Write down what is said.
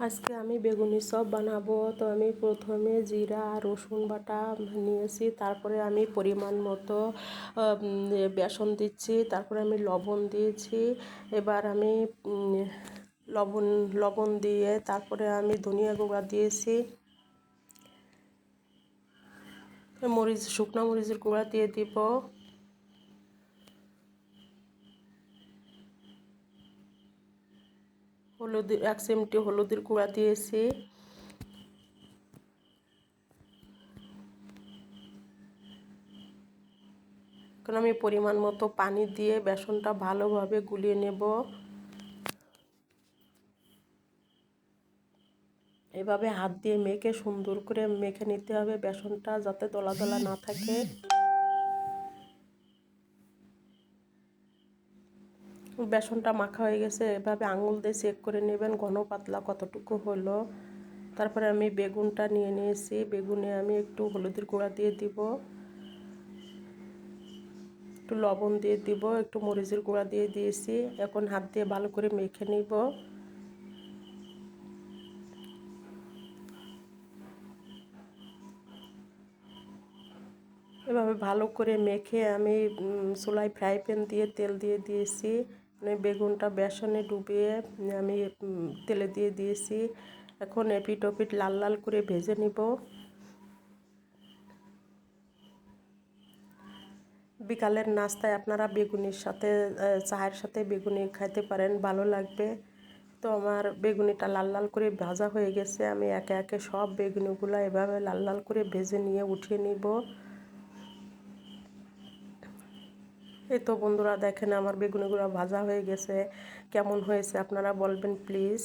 আজকে আমি বেগুনি চপ বানাবো। তো আমি প্রথমে জিরা আর রসুন বাটা নিয়েছি, তারপরে আমি পরিমাণ মতো বেসন দিচ্ছি, তারপরে আমি লবণ দিয়েছি। এবার আমি লবণ লবণ দিয়ে তারপরে আমি ধনিয়া গুঁড়া দিয়েছি, শুকনো মরিচের গুঁড়া দিয়ে দিব, হলুদ 1 চিমটি হলুদের গুঁড়া দিয়েছি। এখন আমি পরিমাণ মতো পানি দিয়ে বেসনটা ভালোভাবে গুলিয়ে নেব। এভাবে হাত দিয়ে মেখে সুন্দর করে মেখে নিতে হবে বেসনটা, যাতে দলা দলা না থাকে। বেসনটা মাখা হয়ে গেছে, এভাবে আঙুল দিয়ে চেক করে নেবেন ঘন পাতলা কতটুকু হলো। তারপরে আমি বেগুনটা নিয়ে নিয়েছি, বেগুনে আমি একটু হলুদের গুঁড়া দিয়ে দিব, একটু লবণ দিয়ে দিব, একটু মরিচের গুঁড়া দিয়ে দিয়েছি। এখন হাত দিয়ে ভালো করে মেখে নিব। এভাবে ভালো করে মেখে আমি চুলায় ফ্রাই প্যান দিয়ে তেল দিয়ে দিয়েছি। মানে বেগুনটা বেসনে ডুবিয়ে আমি তেলে দিয়ে দিয়েছি। এখন এপিট ওপিট লাল লাল করে ভেজে নিব। বিকালের নাস্তায় আপনারা বেগুনির সাথে চায়ের সাথে বেগুনি খাইতে পারেন, ভালো লাগবে। তো আমার বেগুনিটা লাল লাল করে ভাজা হয়ে গেছে, আমি একে একে সব বেগুনিগুলো এভাবে লাল লাল করে ভেজে নিয়ে উঠিয়ে নিব। এই তো বন্ধুরা দেখেন আমার বেগুনিগুলো ভাজা হয়ে গেছে, কেমন হয়েছে আপনারা বলবেন প্লিজ।